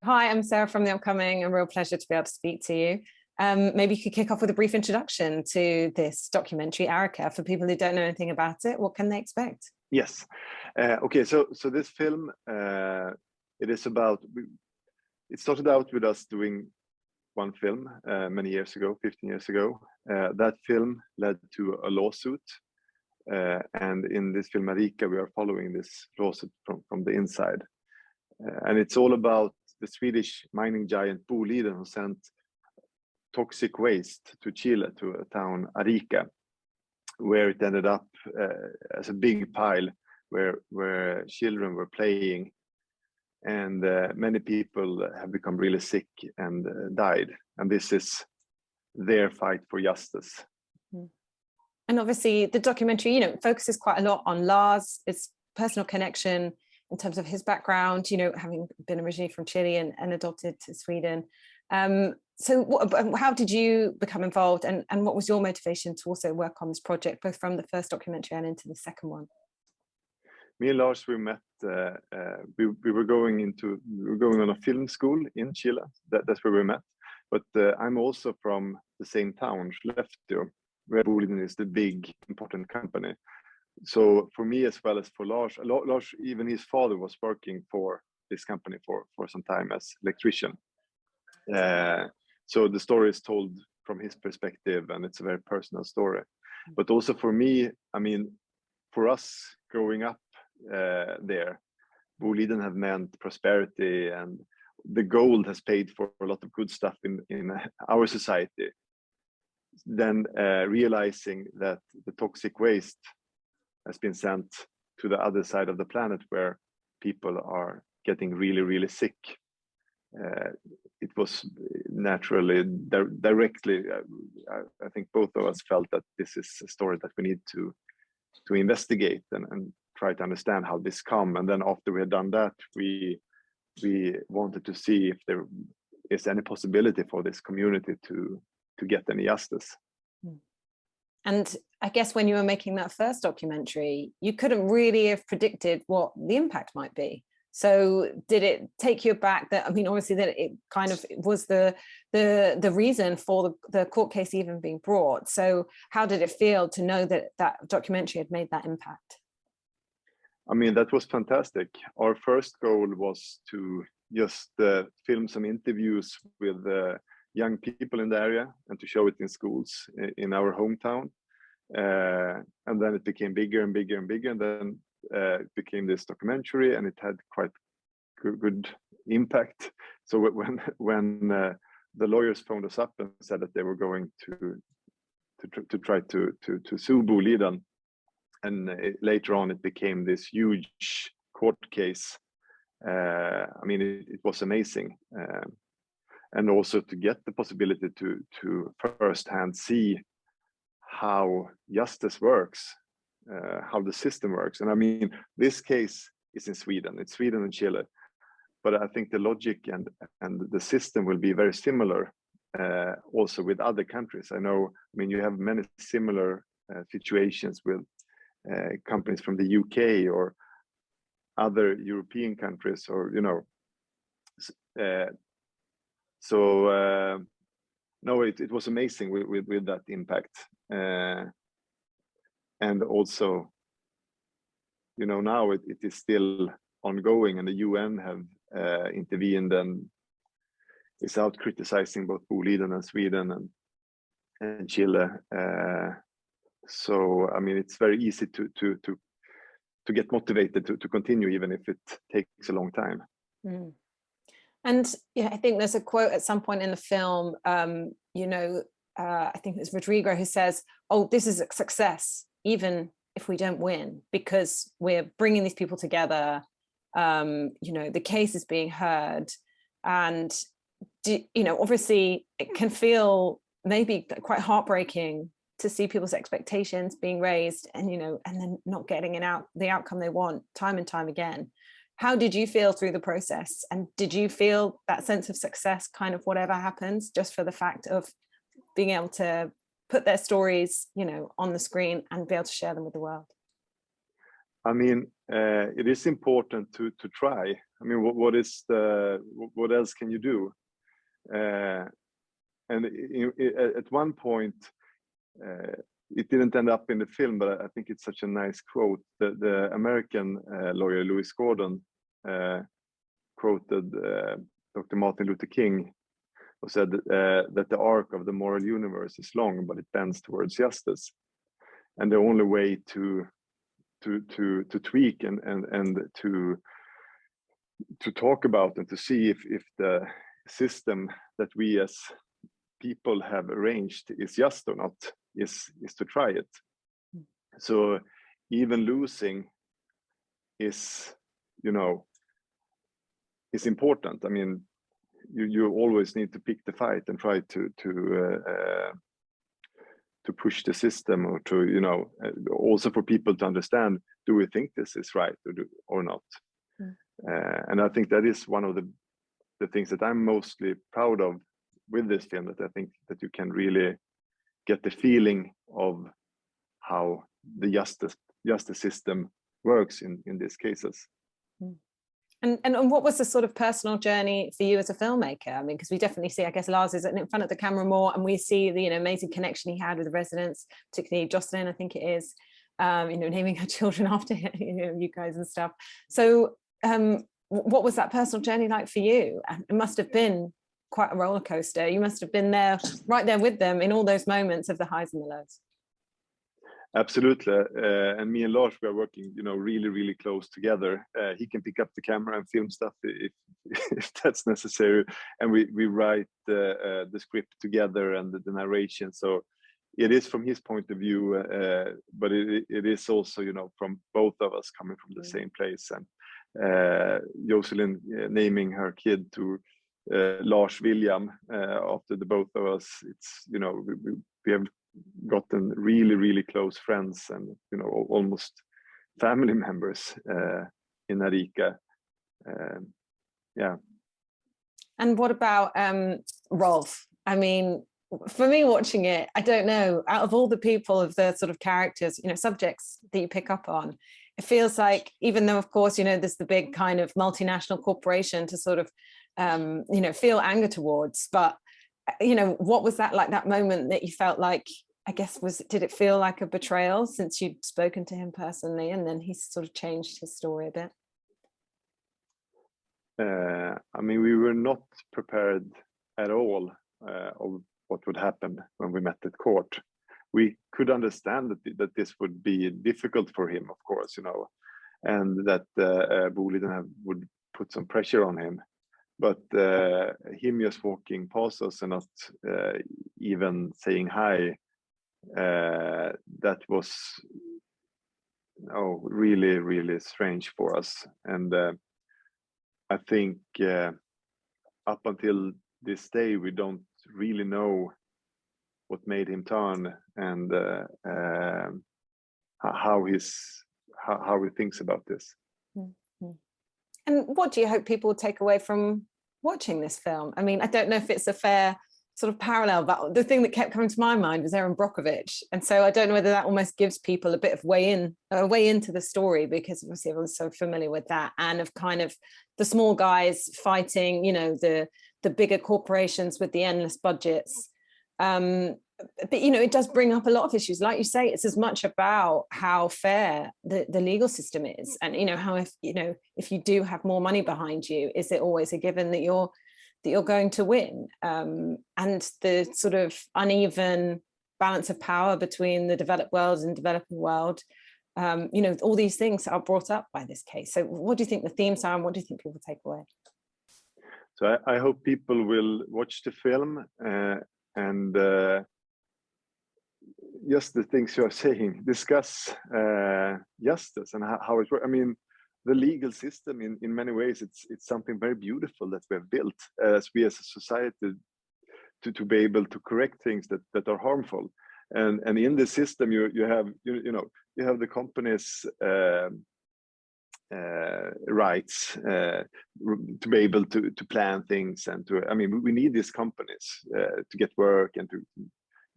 Hi, I'm Sarah from The Upcoming. A real pleasure to be able to speak to you. Maybe you could kick off with a brief introduction to this documentary, Arica, for people who don't know anything about it. What can they expect? Yes. Okay. So this film, it is about. It started out with us doing one film many years ago, 15 years ago. That film led to a lawsuit, and in this film, Arica, we are following this lawsuit from the inside, and it's all about the Swedish mining giant Boliden, who sent toxic waste to Chile, to a town Arica, where it ended up as a big pile where children were playing, and many people have become really sick and died. And this is their fight for justice. And obviously the documentary, focuses quite a lot on Lars, its personal connection in terms of his background, having been originally from Chile and adopted to Sweden. So how did you become involved, and what was your motivation to also work on this project, both from the first documentary and into the second one? Me and Lars, we met. We were going on a film school in Chile. That's where we met. But I'm also from the same town, Skellefteå, where Boliden is the big important company. So for me as well as for Lars, even his father was working for this company for some time as electrician. So the story is told from his perspective, and it's a very personal story. But also for me, I mean, for us growing up there, Boliden have meant prosperity, and the gold has paid for a lot of good stuff in our society. Then realizing that the toxic waste has been sent to the other side of the planet, where people are getting really, really sick. It was naturally, directly, I think both of us felt that this is a story that we need to investigate and try to understand how this come. And then after we had done that, we wanted to see if there is any possibility for this community to get any justice. And I guess when you were making that first documentary, you couldn't really have predicted what the impact might be. So did it take you back that, I mean, obviously that it kind of was the reason for the court case even being brought. So how did it feel to know that that documentary had made that impact? I mean, that was fantastic. Our first goal was to just film some interviews with young people in the area and to show it in schools in our hometown. And then it became bigger and bigger and bigger. And then it became this documentary, and it had quite good impact. So when the lawyers phoned us up and said that they were going to try to sue Boliden, and later on it became this huge court case. I mean, it was amazing, and also to get the possibility to firsthand see how justice works, how the system works. And I mean, this case is in Sweden. It's Sweden and Chile, but I think the logic and the system will be very similar also with other countries. I mean, you have many similar situations with companies from the UK or other European countries, or no, it was amazing with that impact. And also, now it is still ongoing, and the UN have intervened and is out criticizing both Boliden and Sweden and Chile. So I mean, it's very easy to get motivated to continue, even if it takes a long time. Mm. And I think there's a quote at some point in the film, I think it's Rodrigo who says, "Oh, this is a success, even if we don't win, because we're bringing these people together. The case is being heard." And, obviously it can feel maybe quite heartbreaking to see people's expectations being raised and, and then not getting the outcome they want time and time again. How did you feel through the process? And did you feel that sense of success, kind of whatever happens, just for the fact of being able to put their stories, on the screen and be able to share them with the world? I mean, it is important to try. I mean, what else can you do? And at one point, it didn't end up in the film, but I think it's such a nice quote. The American lawyer Louis Gordon quoted Dr. Martin Luther King, who said that the arc of the moral universe is long, but it bends towards justice. And the only way to tweak and to talk about and to see if the system that we as people have arranged is just or not is to try it. So even losing is, you know, is important. I mean, you always need to pick the fight and try to push the system, or to, you know, also for people to understand, do we think this is right or not? And I think that is one of the things that I'm mostly proud of with this film, that I think that you can really get the feeling of how the justice system works in these cases. And what was the sort of personal journey for you as a filmmaker? I mean, because we definitely see, I guess Lars is in front of the camera more, and we see the, you know, amazing connection he had with the residents, particularly Jocelyn, I think it is, you know, naming her children after you know, you guys and stuff. So what was that personal journey like for you? It must have been quite a roller coaster. You must have been there, right there with them in all those moments of the highs and the lows. Absolutely, and me and Lars, we are working, you know, really close together. He can pick up the camera and film stuff if that's necessary, and we write the script together and the narration. So it is from his point of view, but it is also, you know, from both of us coming from the same place. And Jocelyn naming her kid to Lars William after the both of us, it's, you know, we have gotten really close friends and, you know, almost family members in Arica. Yeah. And what about Rolf? I mean, for me watching it, I don't know, out of all the people, of the sort of characters, you know, subjects that you pick up on, it feels like, even though of course, you know, there's the big kind of multinational corporation to sort of you know, feel anger towards, but you know, what was that like, that moment that you felt like, I guess, did it feel like a betrayal, since you'd spoken to him personally and then he sort of changed his story a bit? I mean, we were not prepared at all of what would happen when we met at court. We could understand that this would be difficult for him, of course, you know, and that Boliden would put some pressure on him. But him just walking past us and not even saying hi, that was really strange for us. And I think up until this day, we don't really know what made him turn, and how he thinks about this. Mm-hmm. And what do you hope people will take away from watching this film? I mean, I don't know if it's a fair sort of parallel, but the thing that kept coming to my mind was Erin Brockovich. And so I don't know whether that almost gives people a bit of way into the story, because obviously everyone's so familiar with that, and of kind of the small guys fighting, you know, the bigger corporations with the endless budgets. But, you know, it does bring up a lot of issues. Like you say, it's as much about how fair the legal system is. And, you know, how if you do have more money behind you, is it always a given that you're going to win? And the sort of uneven balance of power between the developed world and developing world, you know, all these things are brought up by this case. So what do you think the themes are, and what do you think people take away? So I hope people will watch the film and just the things you are saying, discuss justice and how it works. I mean, the legal system in many ways, it's something very beautiful that we have built as we as a society to be able to correct things that are harmful. And in the system you have the company's rights to be able to plan things, and we need these companies to get work and to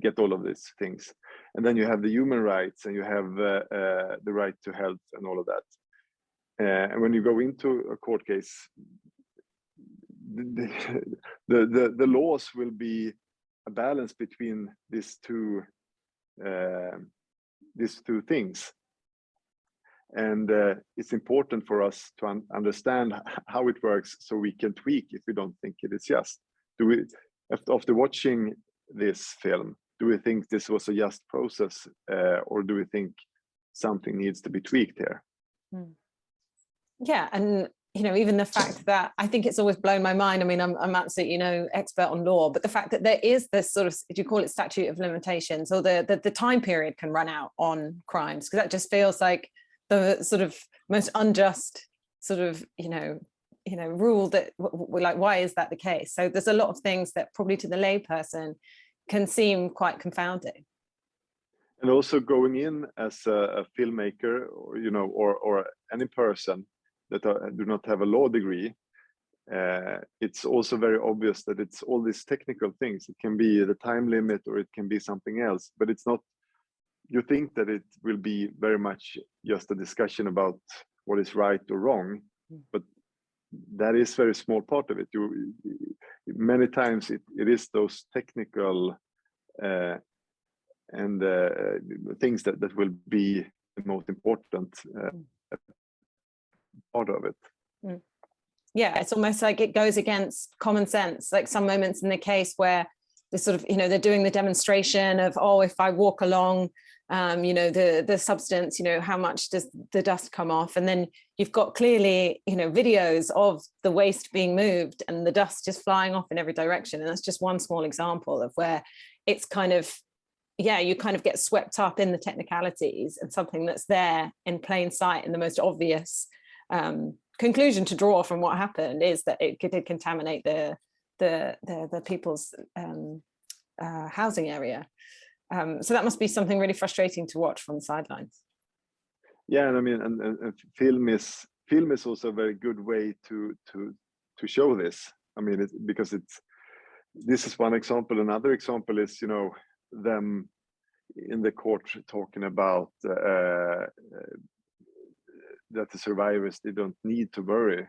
get all of these things. And then you have the human rights, and you have the right to health and all of that. And when you go into a court case, the laws will be a balance between these two things. And it's important for us to understand how it works, so we can tweak if we don't think it is just. After watching this film, do we think this was a just process, or do we think something needs to be tweaked here? Yeah, and even the fact that I think it's always blown my mind. I mean, I'm absolutely no expert on law, but the fact that there is this sort of, do you call it statute of limitations, or the time period can run out on crimes, because that just feels like the sort of most unjust sort of rule, that we're like, why is that the case? So there's a lot of things that probably to the layperson can seem quite confounding. And also going in as a filmmaker, or any person that do not have a law degree, it's also very obvious that it's all these technical things. It can be the time limit, or it can be something else, but it's not. You think that it will be very much just a discussion about what is right or wrong, but that is a very small part of it. Many times it is those technical and things that will be the most important part of it. Yeah, it's almost like it goes against common sense. Like some moments in the case where the sort of, they're doing the demonstration of, oh, if I walk along, the substance, how much does the dust come off? And then you've got clearly, videos of the waste being moved and the dust just flying off in every direction. And that's just one small example of where it's kind of, you kind of get swept up in the technicalities, and something that's there in plain sight, and the most obvious conclusion to draw from what happened is that it did contaminate the people's housing area. So that must be something really frustrating to watch from the sidelines. Yeah, and I mean, and film is also a very good way to show this. I mean, this is one example. Another example is, them in the court talking about that the survivors, they don't need to worry,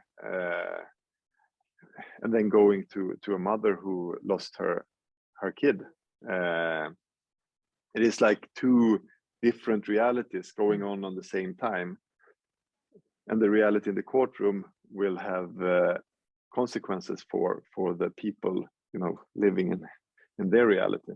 and then going to a mother who lost her kid. It is like two different realities going on the same time, and the reality in the courtroom will have consequences for the people living in their reality.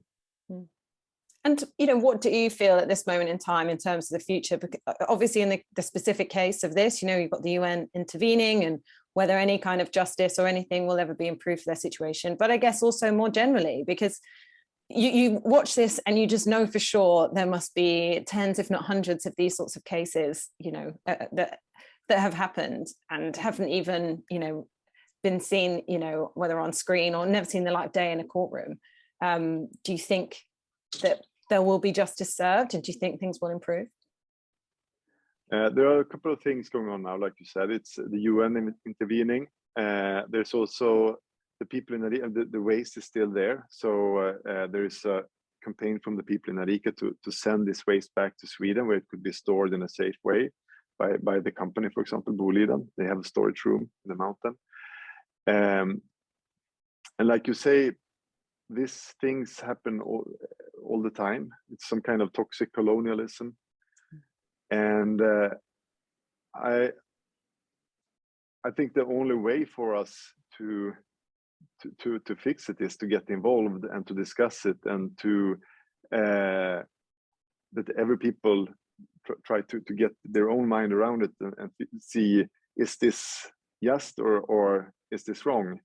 And what do you feel at this moment in time in terms of the future? Because obviously in the specific case of this, you've got the UN intervening, and whether any kind of justice or anything will ever be improved for their situation. But I guess also more generally, because you watch this and you just know for sure there must be tens, if not hundreds, of these sorts of cases, that have happened and haven't even, been seen, whether on screen or never seen the light of day in a courtroom. Do you think that there will be justice served, and do you think things will improve? There are a couple of things going on now, like you said. It's the UN intervening. There's also the people in Arica. The waste is still there, so there is a campaign from the people in Arica to send this waste back to Sweden, where it could be stored in a safe way by the company, for example, Boliden. They have a storage room in the mountain, and like you say, these things happen all the time. It's some kind of toxic colonialism, and I think the only way for us to fix it is to get involved and to discuss it, and to that every people try to get their own mind around it, and see, is this just or is this wrong,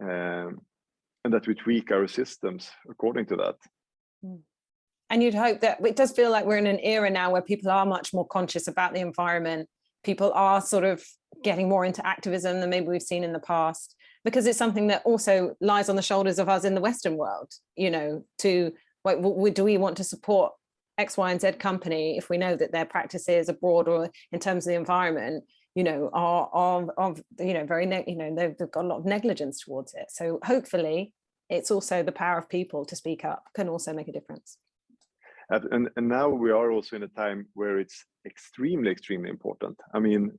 and that we tweak our systems according to that. And you'd hope that it does feel like we're in an era now where people are much more conscious about the environment. People are sort of getting more into activism than maybe we've seen in the past, because it's something that also lies on the shoulders of us in the Western world, do we want to support X, Y, and Z company if we know that their practices abroad or in terms of the environment, are very, they've got a lot of negligence towards it. So hopefully it's also the power of people to speak up can also make a difference. And now we are also in a time where it's extremely important. I mean,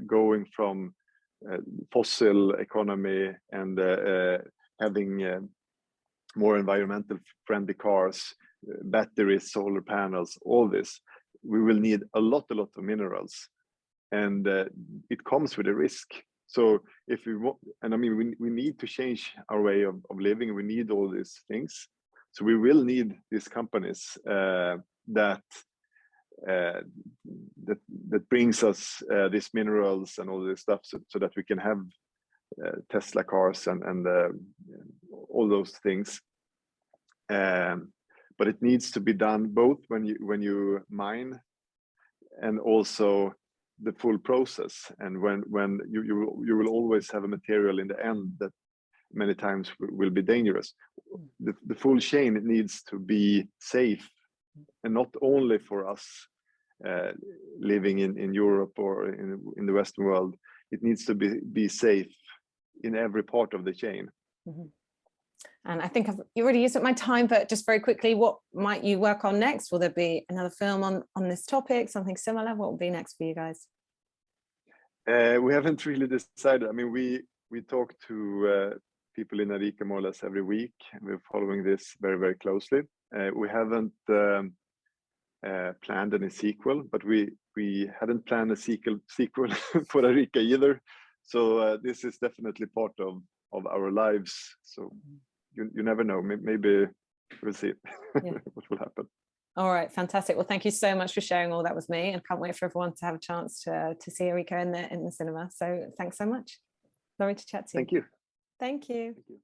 going from fossil economy and having more environmental friendly cars, batteries, solar panels, all this, we will need a lot of minerals, and it comes with a risk. So if we want, and I mean, we need to change our way of living. We need all these things. So we will need these companies that brings us these minerals and all this stuff, so that we can have Tesla cars and all those things. But it needs to be done both when you mine, and also the full process. And when you will always have a material in the end that many times will be dangerous. The full chain needs to be safe, and not only for us living in Europe or in the Western world. It needs to be safe in every part of the chain. Mm-hmm. And I think I've already used up my time, but just very quickly, what might you work on next? Will there be another film on this topic, something similar? What will be next for you guys? We haven't really decided. I mean, we talk to people in Arica more or less every week. We're following this very closely. We haven't planned any sequel, but we hadn't planned a sequel for Arica either. So this is definitely part of our lives. So you never know. Maybe we'll see what will happen. All right, fantastic. Well, thank you so much for sharing all that with me, and can't wait for everyone to have a chance to see Arica in the cinema. So thanks so much. Lovely to chat to you. Thank you. Thank you. Thank you.